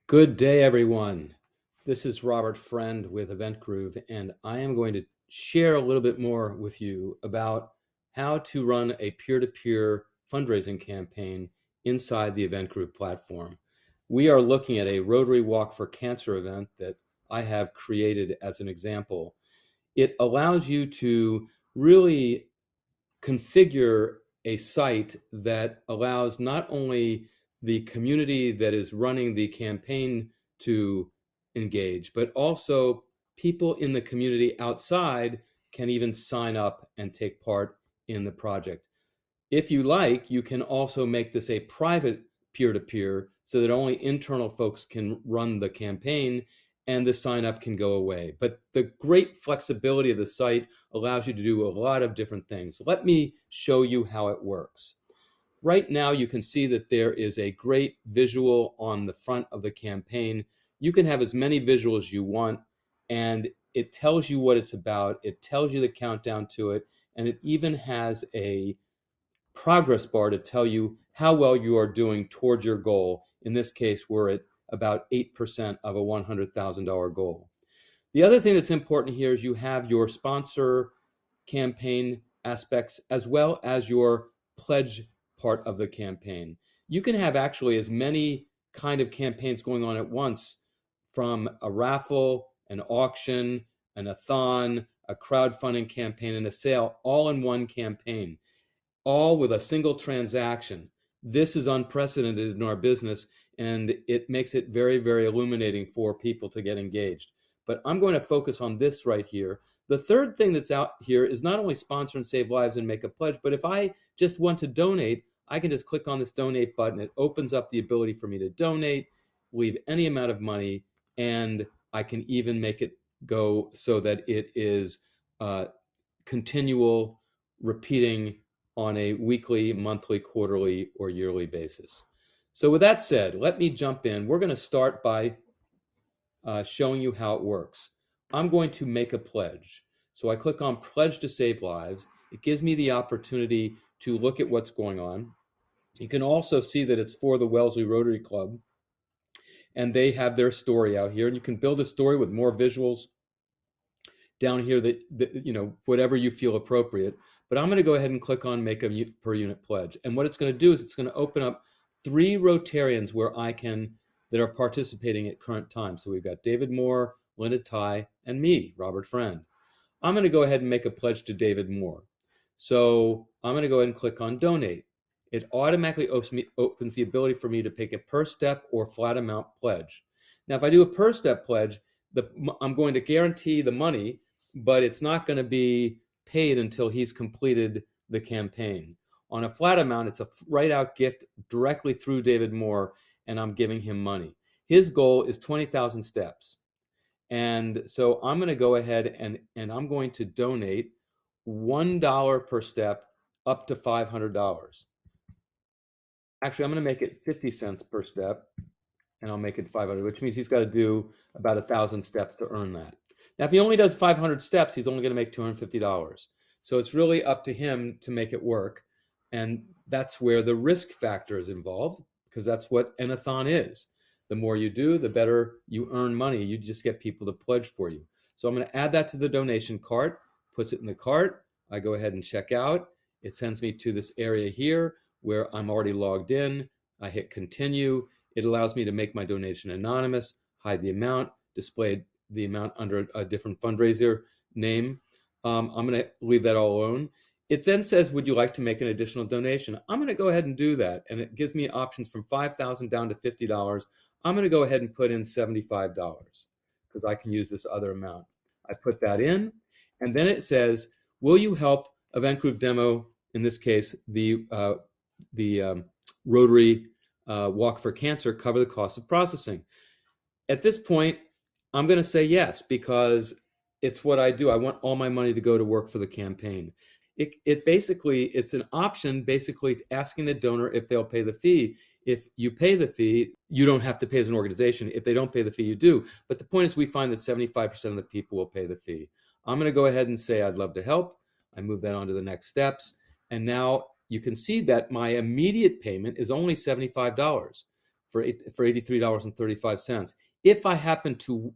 Good day, everyone. This is Robert Friend with Eventgroove, and I am going to share a little bit more with you about how to run a peer-to-peer fundraising campaign inside the Eventgroove platform. We are looking at a Rotary Walk for Cancer event that I have created as an example. It allows you to really configure a site that allows not only the community that is running the campaign to engage, but also people in the community outside can even sign up and take part in the project. If you like, you can also make this a private peer-to-peer so that only internal folks can run the campaign and the sign up can go away. But the great flexibility of the site allows you to do a lot of different things. Let me show you how it works. Right now, you can see that there is a great visual on the front of the campaign. You can have as many visuals as you want, and it tells you what it's about. It tells you the countdown to it, and it even has a progress bar to tell you how well you are doing towards your goal. In this case, we're at about 8% of a $100,000 goal. The other thing that's important here is you have your sponsor campaign aspects as well as your pledge part of the campaign. You can have actually as many kind of campaigns going on at once, from a raffle, an auction, an a-thon, a crowdfunding campaign, and a sale, all in one campaign, all with a single transaction. This is unprecedented in our business, and it makes it very, very illuminating for people to get engaged. But I'm going to focus on this right here. The third thing that's out here is not only sponsor and save lives and make a pledge, but if I just want to donate, I can just click on this donate button. It opens up the ability for me to donate, leave any amount of money, and I can even make it go so that it is continual, repeating on a weekly, monthly, quarterly, or yearly basis. So with that said, let me jump in. We're going to start by showing you how it works. I'm going to make a pledge. So I click on Pledge to Save Lives. It gives me the opportunity to look at what's going on. You can also see that it's for the Wellesley Rotary Club, and they have their story out here. And you can build a story with more visuals down here that whatever you feel appropriate. But I'm going to go ahead and click on Make a Per Unit Pledge. And what it's going to do is it's going to open up 3 Rotarians that are participating at current time. So we've got David Moore, Linda Ty, and me, Robert Friend. I'm going to go ahead and make a pledge to David Moore. So I'm going to go ahead and click on Donate. It automatically opens the ability for me to pick a per step or flat amount pledge. Now, if I do a per step pledge, I'm going to guarantee the money, but it's not going to be paid until he's completed the campaign. On a flat amount, it's a right out gift directly through David Moore, and I'm giving him money. His goal is 20,000 steps. And so I'm going to go ahead and I'm going to donate $1 per step up to $500. Actually, I'm going to make it 50 cents per step, and I'll make it 500, which means he's got to do about 1,000 steps to earn that. Now, if he only does 500 steps, he's only going to make $250. So it's really up to him to make it work. And that's where the risk factor is involved, because that's what an a-thon is. The more you do, the better you earn money. You just get people to pledge for you. So I'm going to add that to the donation cart, puts it in the cart. I go ahead and check out. It sends me to this area here where I'm already logged in. I hit continue. It allows me to make my donation anonymous, hide the amount, display the amount under a different fundraiser name. I'm going to leave that all alone. It then says, would you like to make an additional donation? I'm going to go ahead and do that. And it gives me options from $5,000 down to $50. I'm going to go ahead and put in $75 because I can use this other amount. I put that in, and then it says, will you help Eventgroove demo, in this case, the Rotary Walk for Cancer, cover the cost of processing? At this point, I'm going to say yes, because it's what I do. I want all my money to go to work for the campaign. It's an option, basically asking the donor if they'll pay the fee. If you pay the fee, you don't have to pay as an organization. If they don't pay the fee, you do. But the point is, we find that 75% of the people will pay the fee. I'm going to go ahead and say I'd love to help. I move that on to the next steps. And now you can see that my immediate payment is only $75. for $83.35. If I happen to,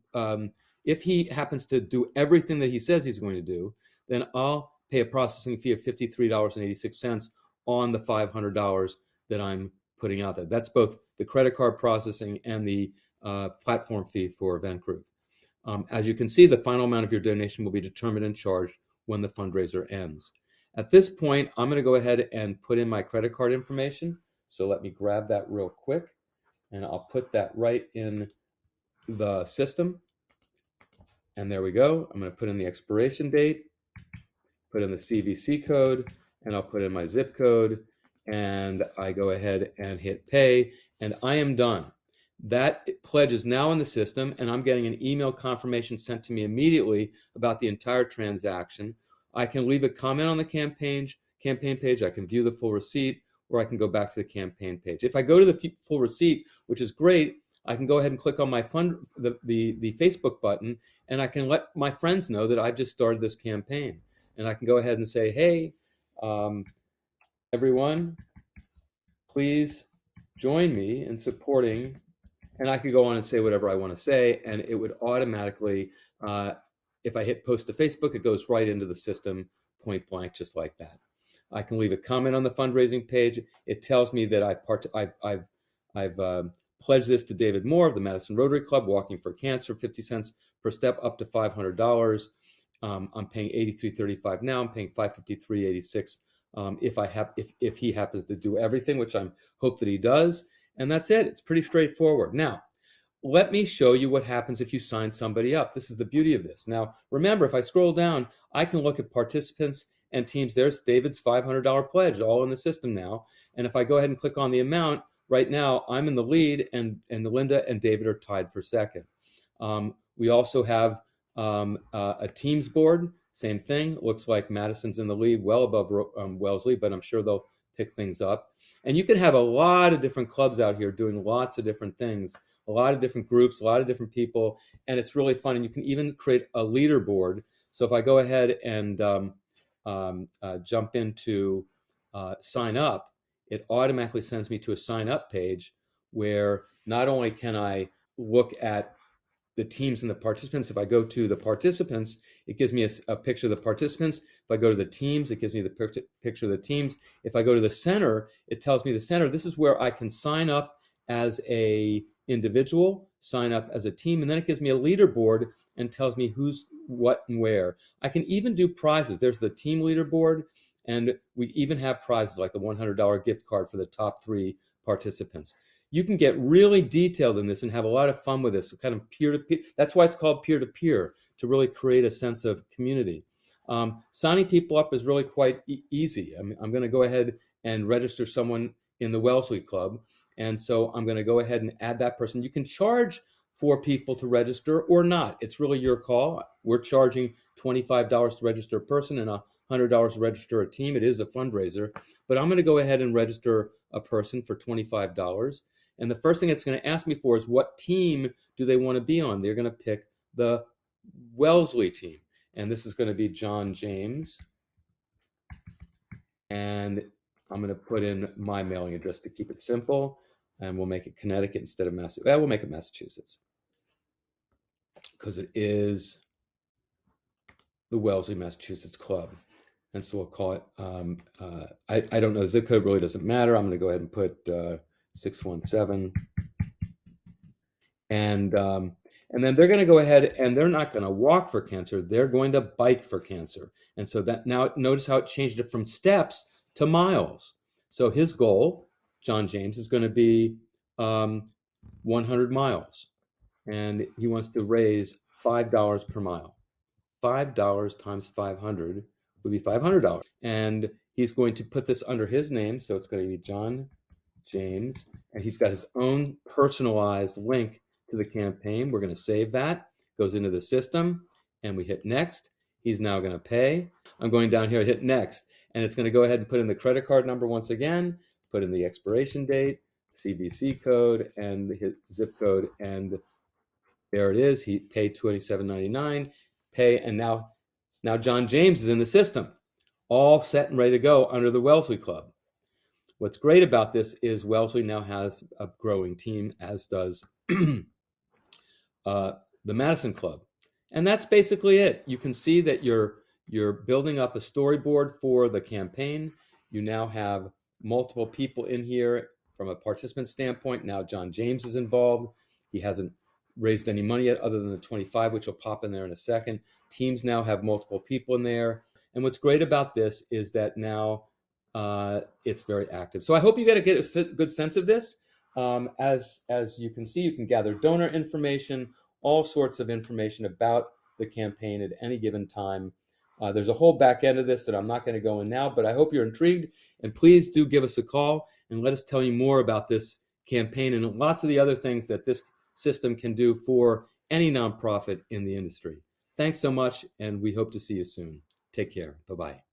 if he happens to do everything that he says he's going to do, then I'll pay a processing fee of $53.86 on the $500 that I'm putting out there. That's both the credit card processing and the platform fee for Eventgroove. As you can see, the final amount of your donation will be determined and charged when the fundraiser ends. At this point, I'm going to go ahead and put in my credit card information. So let me grab that real quick, and I'll put that right in the system. And there we go. I'm going to put in the expiration date, put in the CVC code, and I'll put in my zip code, and I go ahead and hit pay, and I am done. That pledge is now in the system, and I'm getting an email confirmation sent to me immediately about the entire transaction. I can leave a comment on the campaign page, I can view the full receipt, or I can go back to the campaign page. If I go to the full receipt, which is great, I can go ahead and click on my the Facebook button, and I can let my friends know that I've just started this campaign. And I can go ahead and say, hey, everyone, please join me in supporting, and I could go on and say whatever I want to say, and it would automatically, if I hit post to Facebook, it goes right into the system, point blank, just like that. I can leave a comment on the fundraising page. It tells me that I've pledged this to David Moore of the Madison Rotary Club, Walking for Cancer, 50 cents per step, up to $500. I'm paying $83.35 now. I'm paying $553.86 if he happens to do everything, which I hope that he does. And that's it. It's pretty straightforward. Now, let me show you what happens if you sign somebody up. This is the beauty of this. Now, remember, if I scroll down, I can look at participants and teams. There's David's $500 pledge, all in the system now. And if I go ahead and click on the amount, right now I'm in the lead, and Linda and David are tied for second. We also have a teams board, same thing. Looks like Madison's in the lead, well above Wellesley, but I'm sure they'll pick things up. And you can have a lot of different clubs out here doing lots of different things, a lot of different groups, a lot of different people, and it's really fun. And you can even create a leaderboard. So if I go ahead and jump into sign up, it automatically sends me to a sign up page where not only can I look at the teams and the participants. If I go to the participants, it gives me a picture of the participants. If I go to the teams, it gives me the picture of the teams. If I go to the center, it tells me the center. This is where I can sign up as a individual, sign up as a team, and then it gives me a leaderboard and tells me who's what and where. I can even do prizes. There's the team leaderboard, and we even have prizes like a $100 gift card for the top 3 participants. You can get really detailed in this and have a lot of fun with this, kind of peer-to-peer. That's why it's called peer-to-peer, to really create a sense of community. Signing people up is really quite easy. I'm going to go ahead and register someone in the Wellesley Club, and so I'm going to go ahead and add that person. You can charge for people to register or not. It's really your call. We're charging $25 to register a person and $100 to register a team. It is a fundraiser, but I'm going to go ahead and register a person for $25. And the first thing it's going to ask me for is what team do they want to be on? They're going to pick the Wellesley team. And this is going to be John James. And I'm going to put in my mailing address to keep it simple. And we'll make it Connecticut instead of Massachusetts. Well, we'll make it Massachusetts, because it is the Wellesley, Massachusetts Club. And so we'll call it, I don't know, zip code really doesn't matter. I'm going to go ahead and put 617. And then they're going to go ahead and they're not going to walk for cancer. They're going to bike for cancer. And so that now notice how it changed it from steps to miles. So his goal, John James, is going to be 100 miles. And he wants to raise $5 per mile. $5 times 500 would be $500. And he's going to put this under his name. So it's going to be John James. And he's got his own personalized link to the campaign. We're going to save that. Goes into the system. And we hit next. He's now going to pay. I'm going down here, hit next. And it's going to go ahead and put in the credit card number once again. Put in the expiration date, CVC code, and his zip code. And there it is. He paid $27.99. Pay, and now John James is in the system, all set and ready to go under the Wellesley Club. What's great about this is Wellesley now has a growing team, as does the Madison Club. And that's basically it. You can see that you're building up a storyboard for the campaign. You now have multiple people in here from a participant standpoint. Now John James is involved. He hasn't raised any money yet other than the 25, which will pop in there in a second. Teams now have multiple people in there. And what's great about this is that now it's very active. So I hope you get a good sense of this. As you can see, you can gather donor information, all sorts of information about the campaign at any given time. There's a whole back end of this that I'm not going to go in now, but I hope you're intrigued, and please do give us a call and let us tell you more about this campaign and lots of the other things that this system can do for any nonprofit in the industry. Thanks so much, and we hope to see you soon. Take care. Bye-bye.